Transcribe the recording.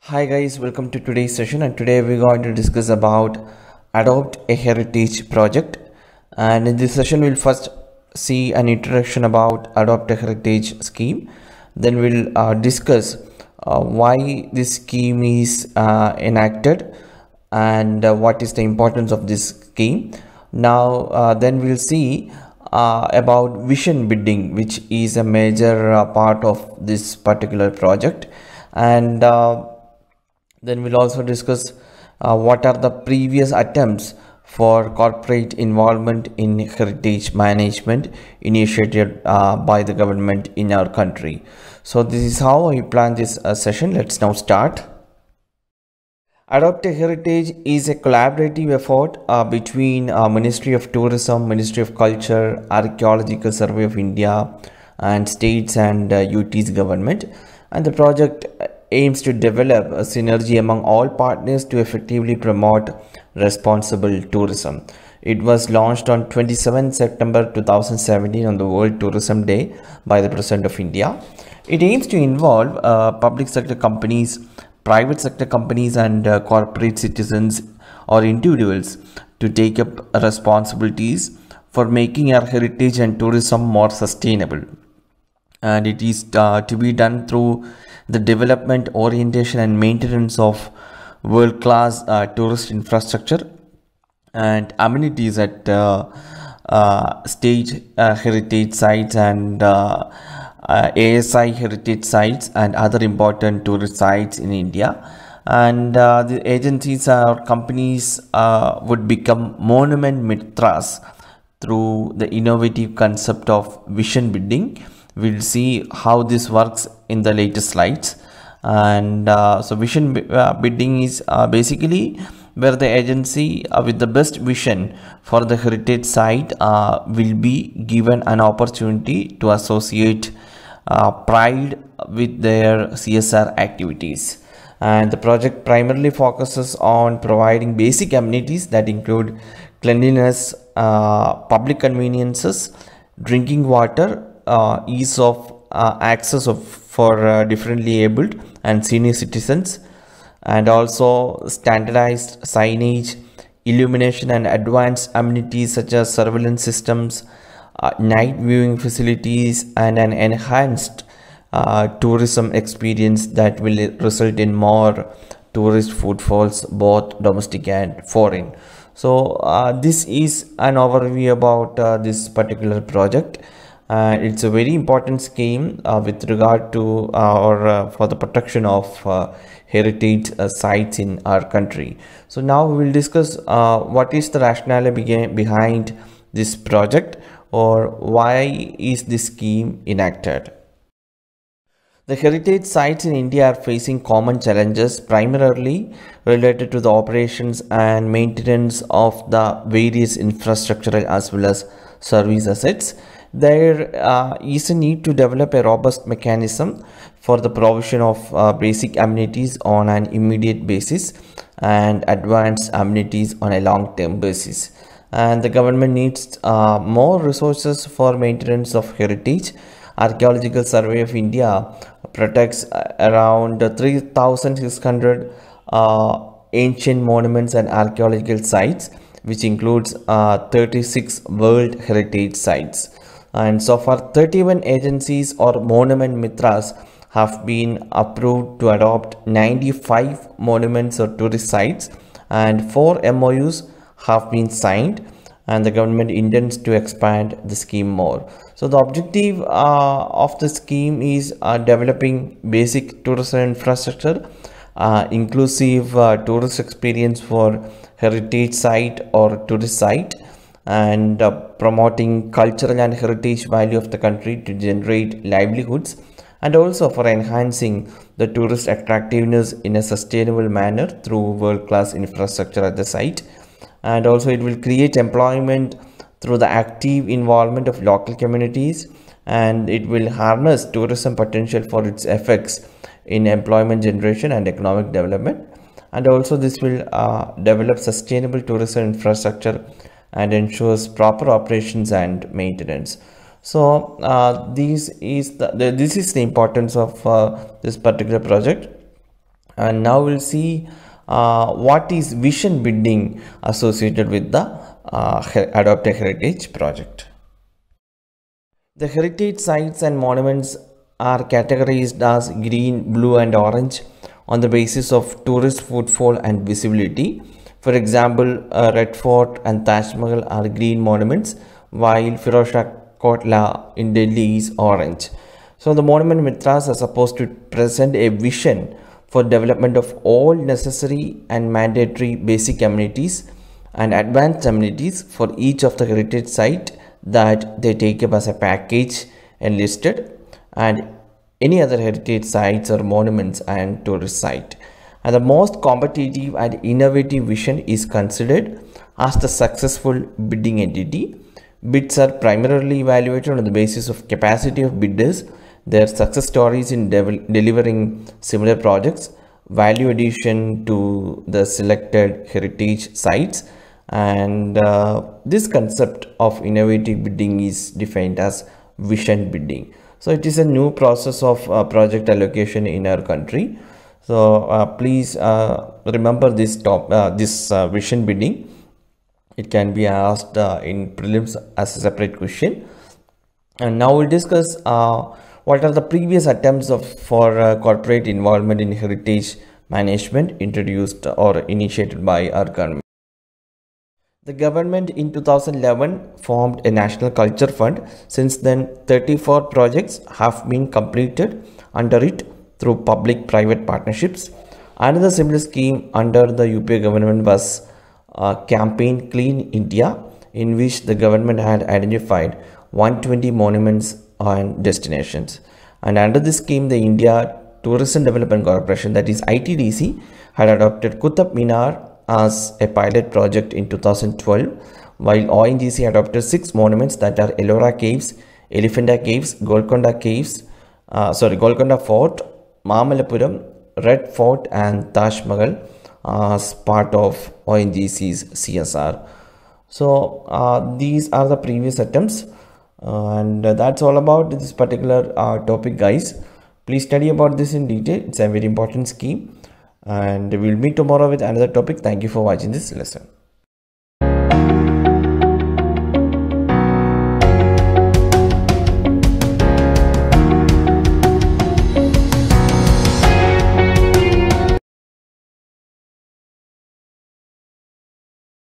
Hi guys, welcome to today's session, and today we're going to discuss about Adopt a Heritage project. And in this session we'll first see an introduction about Adopt a Heritage scheme. Then we'll discuss why this scheme is enacted and what is the importance of this scheme. Now then we'll see about vision bidding, which is a major part of this particular project. And then we'll also discuss what are the previous attempts for corporate involvement in heritage management initiated by the government in our country. So this is how I plan this session. Let's now start. Adopt a Heritage is a collaborative effort between Ministry of Tourism, Ministry of Culture, Archaeological Survey of India, and states and UT's government. And the project aims to develop a synergy among all partners to effectively promote responsible tourism. It was launched on 27 September 2017 on the World Tourism Day by the President of India. It aims to involve public sector companies, private sector companies, and corporate citizens or individuals to take up responsibilities for making our heritage and tourism more sustainable. And it is to be done through the development, orientation, and maintenance of world-class tourist infrastructure and amenities at state heritage sites and ASI heritage sites and other important tourist sites in India. And the agencies or companies would become monument mitras through the innovative concept of vision bidding. We'll see how this works in the later slides. And so vision bidding is basically where the agency with the best vision for the heritage site will be given an opportunity to associate pride with their CSR activities. And the project primarily focuses on providing basic amenities that include cleanliness, public conveniences, drinking water, ease of access for differently abled and senior citizens, and also standardized signage, illumination, and advanced amenities such as surveillance systems, night viewing facilities, and an enhanced tourism experience that will result in more tourist footfalls, both domestic and foreign. So this is an overview about this particular project. It's a very important scheme with regard to or for the protection of heritage sites in our country. So now we will discuss what is the rationale behind this project, or why is this scheme enacted. The heritage sites in India are facing common challenges primarily related to the operations and maintenance of the various infrastructural as well as service assets. There is a need to develop a robust mechanism for the provision of basic amenities on an immediate basis and advanced amenities on a long-term basis. And the government needs more resources for maintenance of heritage. Archaeological Survey of India protects around 3,600 ancient monuments and archaeological sites, which includes 36 World Heritage Sites. And so far 31 agencies or monument mitras have been approved to adopt 95 monuments or tourist sites, and 4 MOUs have been signed, and the government intends to expand the scheme more. So the objective of the scheme is developing basic tourism infrastructure, inclusive tourist experience for heritage site or tourist site, and promoting cultural and heritage value of the country to generate livelihoods, and also for enhancing the tourist attractiveness in a sustainable manner through world-class infrastructure at the site. And also it will create employment through the active involvement of local communities, and it will harness tourism potential for its effects in employment generation and economic development. And also this will develop sustainable tourism infrastructure and ensures proper operations and maintenance. So this is the importance of this particular project. And now we'll see what is vision building associated with the Adopted Heritage Project. The heritage sites and monuments are categorized as green, blue and orange on the basis of tourist footfall and visibility. For example, Red Fort and Taj Mahal are green monuments, while Firozshah Kotla in Delhi is orange. So the monument mitras are supposed to present a vision for development of all necessary and mandatory basic amenities and advanced amenities for each of the heritage site that they take up as a package and listed, and any other heritage sites or monuments and tourist site. And the most competitive and innovative vision is considered as the successful bidding entity. Bids are primarily evaluated on the basis of capacity of bidders, their success stories in delivering similar projects, value addition to the selected heritage sites, and this concept of innovative bidding is defined as vision bidding. So it is a new process of project allocation in our country. So please remember this vision bidding. It can be asked in prelims as a separate question. And now we'll discuss what are the previous attempts for corporate involvement in heritage management introduced or initiated by our government. The government in 2011 formed a National Culture Fund. Since then, 34 projects have been completed under it through public-private partnerships. Another similar scheme under the UPA government was Campaign Clean India, in which the government had identified 120 monuments and destinations. And under this scheme, the India Tourism Development Corporation, that is ITDC, had adopted Qutub Minar as a pilot project in 2012, while ONGC adopted 6 monuments that are Ellora Caves, Elephanta Caves, Golconda Fort, Mamallapuram, Red Fort and Taj Mahal as part of ONGC's CSR. So these are the previous attempts, and that's all about this particular topic, guys. Please study about this in detail. It's a very important scheme, and we'll meet tomorrow with another topic. Thank you for watching this lesson.